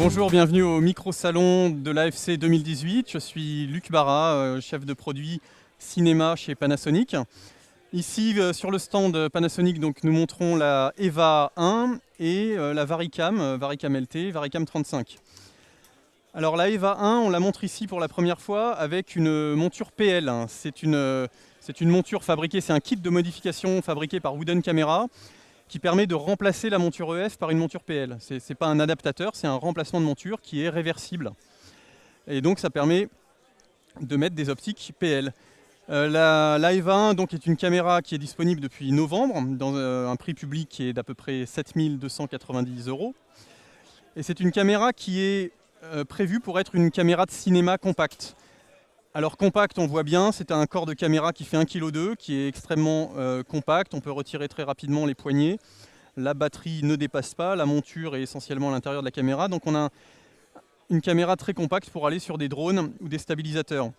Bonjour, bienvenue au micro-salon de l'AFC 2018. Je suis Luc Barra, chef de produit cinéma chez Panasonic. Ici, sur le stand Panasonic, donc, nous montrons la EVA 1 et la Varicam LT, Varicam 35. Alors la EVA 1, on la montre ici pour la première fois avec une monture PL. C'est une monture fabriquée, c'est un kit de modification fabriqué par Wooden Camera qui permet de remplacer la monture EF par une monture PL. Ce n'est pas un adaptateur, c'est un remplacement de monture qui est réversible. Et donc ça permet de mettre des optiques PL. La EVA 1 donc, est une caméra qui est disponible depuis novembre dans un prix public qui est d'à peu près 7 290 €. Et c'est une caméra qui est prévue pour être une caméra de cinéma compacte. Alors compact, on voit bien, c'est un corps de caméra qui fait 1,2 kg, qui est extrêmement compact. On peut retirer très rapidement les poignées. La batterie ne dépasse pas, la monture est essentiellement à l'intérieur de la caméra. Donc on a une caméra très compacte pour aller sur des drones ou des stabilisateurs.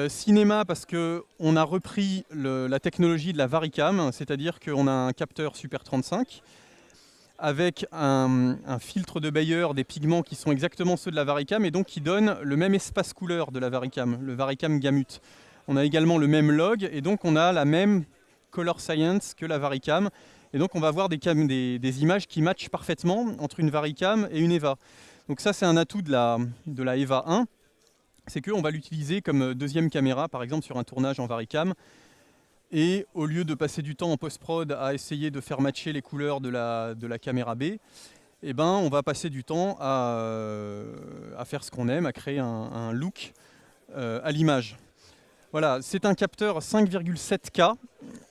Cinéma parce qu'on a repris la technologie de la Varicam, c'est-à-dire qu'on a un capteur Super 35 avec un filtre de Bayer, des pigments qui sont exactement ceux de la Varicam et donc qui donnent le même espace couleur de la Varicam, le Varicam Gamut. On a également le même log et donc on a la même color science que la Varicam. Et donc on va avoir des images qui matchent parfaitement entre une Varicam et une EVA. Donc ça c'est un atout de la EVA 1, c'est qu'on va l'utiliser comme deuxième caméra par exemple sur un tournage en Varicam. Et au lieu de passer du temps en post-prod à essayer de faire matcher les couleurs de la caméra B, eh ben, on va passer du temps à faire ce qu'on aime, à créer un look à l'image. Voilà, c'est un capteur 5,7K.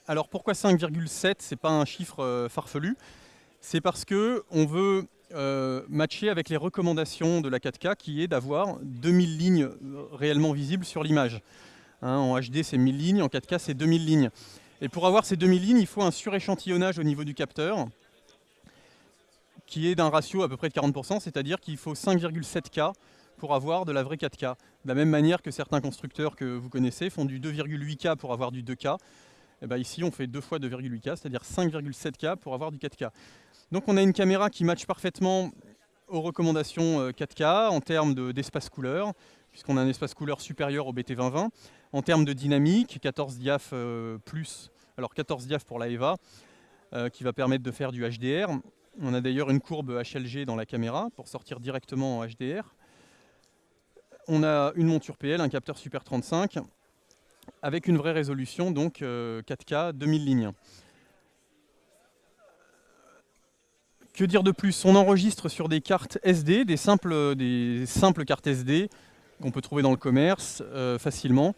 Alors pourquoi 5,7? C'est pas un chiffre farfelu. C'est parce qu'on veut matcher avec les recommandations de la 4K qui est d'avoir 2000 lignes réellement visibles sur l'image. En HD, c'est 1000 lignes, en 4K, c'est 2000 lignes. Et pour avoir ces 2000 lignes, il faut un suréchantillonnage au niveau du capteur qui est d'un ratio à peu près de 40%, c'est-à-dire qu'il faut 5,7K pour avoir de la vraie 4K. De la même manière que certains constructeurs que vous connaissez font du 2,8K pour avoir du 2K. Et bien ici, on fait 2 fois 2,8K, c'est-à-dire 5,7K pour avoir du 4K. Donc on a une caméra qui matche parfaitement aux recommandations 4K en termes d'espace couleur, puisqu'on a un espace couleur supérieur au BT2020. En termes de dynamique, 14 diaph plus, alors 14 diaph pour la EVA, qui va permettre de faire du HDR. On a d'ailleurs une courbe HLG dans la caméra pour sortir directement en HDR. On a une monture PL, un capteur Super 35, avec une vraie résolution, donc 4K, 2000 lignes. Que dire de plus? On enregistre sur des cartes SD, des simples cartes SD qu'on peut trouver dans le commerce facilement.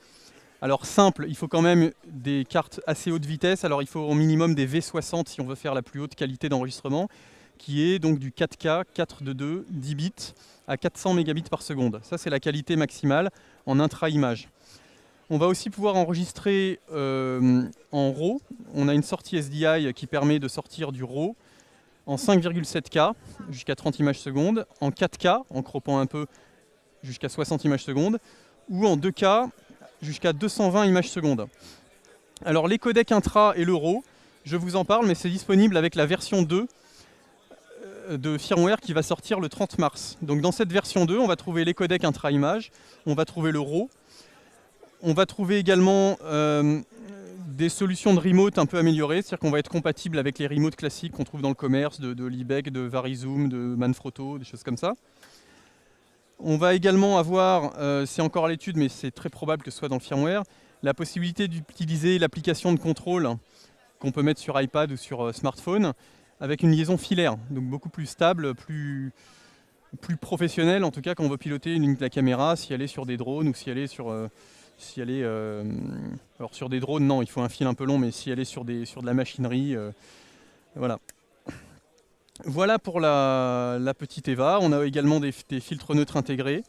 Alors simple, il faut quand même des cartes assez haute vitesse. Alors il faut au minimum des V60 si on veut faire la plus haute qualité d'enregistrement, qui est donc du 4K, 422, 10 bits à 400 mégabits par seconde. Ça c'est la qualité maximale en intra-image. On va aussi pouvoir enregistrer en RAW. On a une sortie SDI qui permet de sortir du RAW en 5,7K jusqu'à 30 images secondes, en 4K en croppant un peu jusqu'à 60 images secondes, ou en 2K jusqu'à 220 images secondes. Alors les codecs intra et le RAW, je vous en parle, mais c'est disponible avec la version 2 de firmware qui va sortir le 30 mars. Donc dans cette version 2, on va trouver les codecs intra-images, on va trouver le RAW, on va trouver également des solutions de remote un peu améliorées, c'est-à-dire qu'on va être compatible avec les remotes classiques qu'on trouve dans le commerce, de Lebec, de Varizoom, de Manfrotto, des choses comme ça. On va également avoir, c'est encore à l'étude, mais c'est très probable que ce soit dans le firmware, la possibilité d'utiliser l'application de contrôle qu'on peut mettre sur iPad ou sur smartphone avec une liaison filaire, donc beaucoup plus stable, plus professionnelle, en tout cas quand on veut piloter la caméra, si elle est sur des drones ou si elle est sur... alors sur des drones, non, il faut un fil un peu long, mais si elle est sur de la machinerie, voilà. Voilà pour la petite EVA. On a également des filtres neutres intégrés.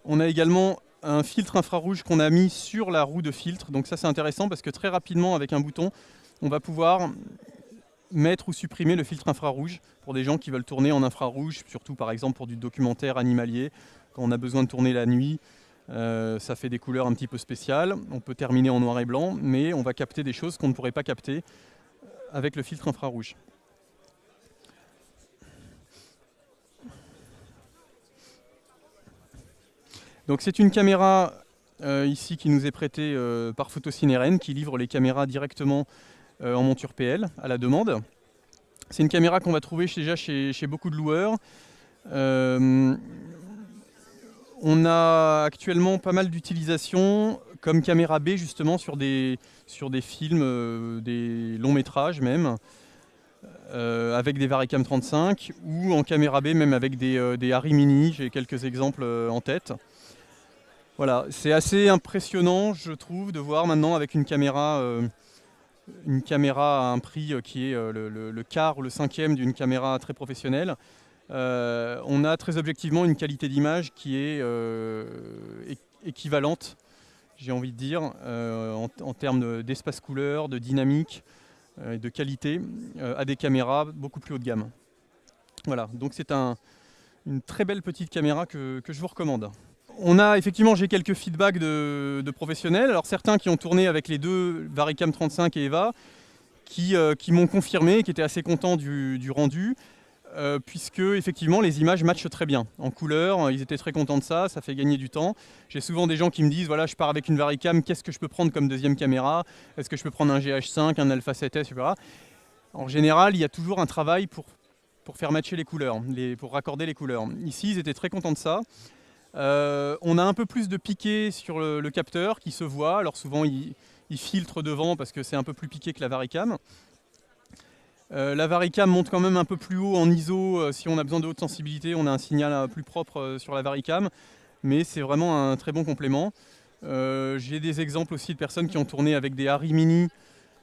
On a également un filtre infrarouge qu'on a mis sur la roue de filtre. Donc ça c'est intéressant parce que très rapidement avec un bouton, on va pouvoir mettre ou supprimer le filtre infrarouge pour des gens qui veulent tourner en infrarouge, surtout par exemple pour du documentaire animalier, quand on a besoin de tourner la nuit. Ça fait des couleurs un petit peu spéciales. On peut terminer en noir et blanc, mais on va capter des choses qu'on ne pourrait pas capter avec le filtre infrarouge. Donc c'est une caméra ici qui nous est prêtée par Photocine qui livre les caméras directement en monture PL à la demande. C'est une caméra qu'on va trouver déjà chez beaucoup de loueurs. On a actuellement pas mal d'utilisations comme caméra B justement sur des films, des longs métrages même, avec des Varicam 35 ou en caméra B même avec des Arri Mini, j'ai quelques exemples en tête. Voilà, c'est assez impressionnant je trouve de voir maintenant avec une caméra à un prix qui est le quart ou le cinquième d'une caméra très professionnelle. On a très objectivement une qualité d'image qui est équivalente, j'ai envie de dire, en termes d'espace couleur, de dynamique, de qualité, à des caméras beaucoup plus haut de gamme. Voilà, donc c'est une très belle petite caméra que je vous recommande. Effectivement, j'ai quelques feedbacks de professionnels. Alors certains qui ont tourné avec les deux Varicam 35 et EVA, qui m'ont confirmé, qui étaient assez contents du rendu. Puisque effectivement les images matchent très bien en couleur, ils étaient très contents de ça, ça fait gagner du temps. J'ai souvent des gens qui me disent voilà, je pars avec une Varicam, qu'est-ce que je peux prendre comme deuxième caméra? Est-ce que je peux prendre un GH5, un Alpha 7S, etc. En général, il y a toujours un travail pour faire matcher les couleurs, pour raccorder les couleurs. Ici, ils étaient très contents de ça. On a un peu plus de piqué sur le capteur qui se voit. Alors souvent, il filtre devant parce que c'est un peu plus piqué que la Varicam. La Varicam monte quand même un peu plus haut en ISO. Si on a besoin de haute sensibilité, on a un signal plus propre sur la Varicam. Mais c'est vraiment un très bon complément. J'ai des exemples aussi de personnes qui ont tourné avec des Arri Mini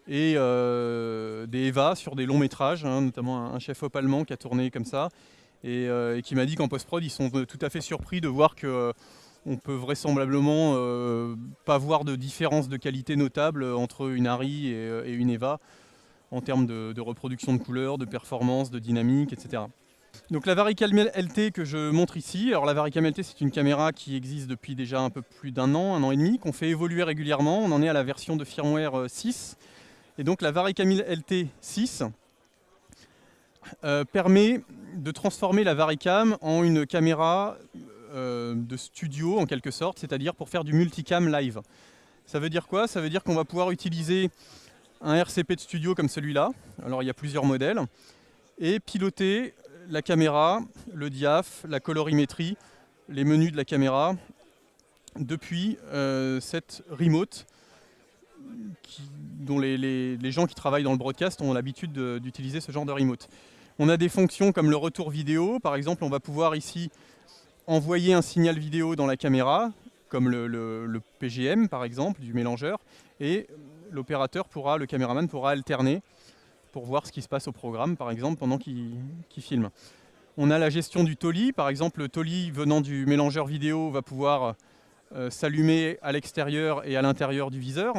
et des EVA sur des longs métrages, hein, notamment un chef-op allemand qui a tourné comme ça. Et qui m'a dit qu'en post-prod, ils sont tout à fait surpris de voir qu'on peut vraisemblablement pas voir de différence de qualité notable entre une Arri et une EVA, en termes de reproduction de couleurs, de performance, de dynamique, etc. Donc la Varicam LT que je montre ici, alors la Varicam LT c'est une caméra qui existe depuis déjà un peu plus d'un an et demi, qu'on fait évoluer régulièrement, on en est à la version de firmware 6. Et donc la Varicam LT 6 permet de transformer la Varicam en une caméra de studio en quelque sorte, c'est-à-dire pour faire du multicam live. Ça veut dire quoi? Ça veut dire qu'on va pouvoir utiliser un RCP de studio comme celui-là, alors il y a plusieurs modèles, et piloter la caméra, le diaph, la colorimétrie, les menus de la caméra, depuis cette remote dont les gens qui travaillent dans le broadcast ont l'habitude d'utiliser ce genre de remote. On a des fonctions comme le retour vidéo, par exemple on va pouvoir ici envoyer un signal vidéo dans la caméra, comme le PGM par exemple, du mélangeur, et le caméraman pourra alterner pour voir ce qui se passe au programme, par exemple, pendant qu'il filme. On a la gestion du Tolly, par exemple, le Tolly venant du mélangeur vidéo va pouvoir s'allumer à l'extérieur et à l'intérieur du viseur.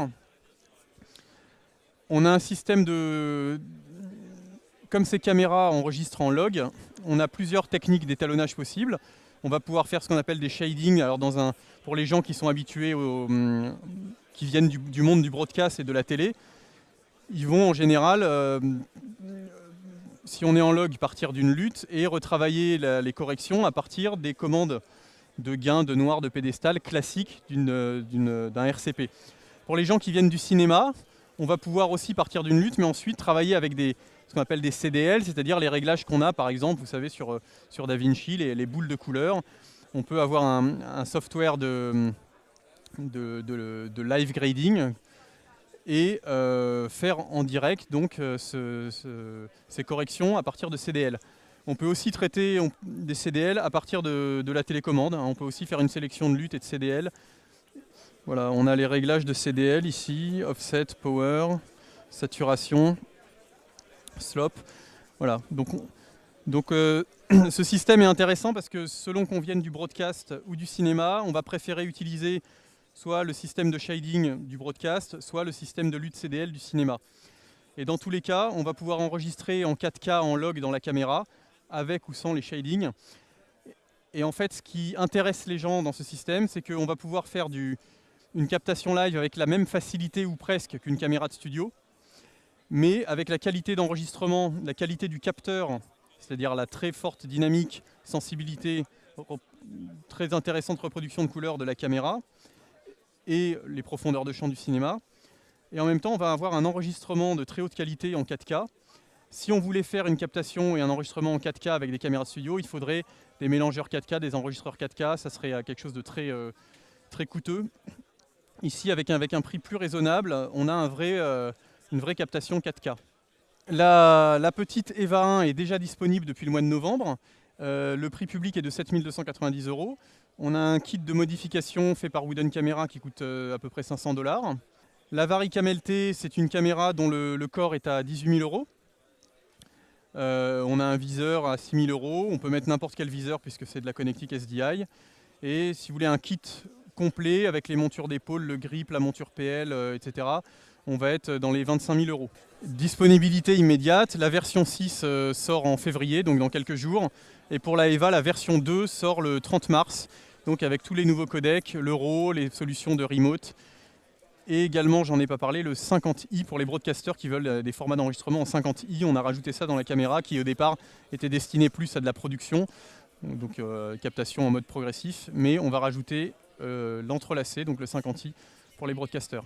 On a un système comme ces caméras enregistrent en log, on a plusieurs techniques d'étalonnage possibles. On va pouvoir faire ce qu'on appelle des shading. Alors pour les gens qui sont habitués, qui viennent du monde du broadcast et de la télé, ils vont en général, si on est en log, partir d'une lutte et retravailler les corrections à partir des commandes de gain, de noir, de pédestal classiques d'un RCP. Pour les gens qui viennent du cinéma, on va pouvoir aussi partir d'une lutte, mais ensuite travailler avec ce qu'on appelle des CDL, c'est-à-dire les réglages qu'on a, par exemple, vous savez, sur DaVinci, les boules de couleurs. On peut avoir un software de live grading et faire en direct donc, ces corrections à partir de CDL. On peut aussi traiter des CDL à partir de la télécommande. On peut aussi faire une sélection de lutte et de CDL. Voilà, on a les réglages de CDL ici, offset, power, saturation, slope. Voilà, donc ce système est intéressant parce que selon qu'on vienne du broadcast ou du cinéma, on va préférer utiliser soit le système de shading du broadcast, soit le système de lutte CDL du cinéma. Et dans tous les cas, on va pouvoir enregistrer en 4K en log dans la caméra, avec ou sans les shadings. Et en fait, ce qui intéresse les gens dans ce système, c'est qu'on va pouvoir faire une captation live avec la même facilité ou presque qu'une caméra de studio, mais avec la qualité d'enregistrement, la qualité du capteur, c'est-à-dire la très forte dynamique, sensibilité très intéressante reproduction de couleurs de la caméra et les profondeurs de champ du cinéma. Et en même temps, on va avoir un enregistrement de très haute qualité en 4K. Si on voulait faire une captation et un enregistrement en 4K avec des caméras studio, il faudrait des mélangeurs 4K, des enregistreurs 4K. Ça serait quelque chose de très, très coûteux. Ici, avec un prix plus raisonnable, on a une vraie captation 4K. La petite EVA 1 est déjà disponible depuis le mois de novembre. Le prix public est de 7 290 €. On a un kit de modification fait par Wooden Camera qui coûte à peu près 500 $. La Varicam LT, c'est une caméra dont le corps est à 18 000 €. On a un viseur à 6 000 €. On peut mettre n'importe quel viseur puisque c'est de la connectique SDI. Et si vous voulez un kit complet avec les montures d'épaule, le grip, la monture PL, etc., on va être dans les 25 000 €. Disponibilité immédiate, la version 6 sort en février, donc dans quelques jours. Et pour la EVA, la version 2 sort le 30 mars, donc avec tous les nouveaux codecs, le RAW, les solutions de remote. Et également, j'en ai pas parlé, le 50i pour les broadcasters qui veulent des formats d'enregistrement en 50i. On a rajouté ça dans la caméra qui au départ était destinée plus à de la production, donc captation en mode progressif. Mais on va rajouter l'entrelacé, donc le 50i pour les broadcasters.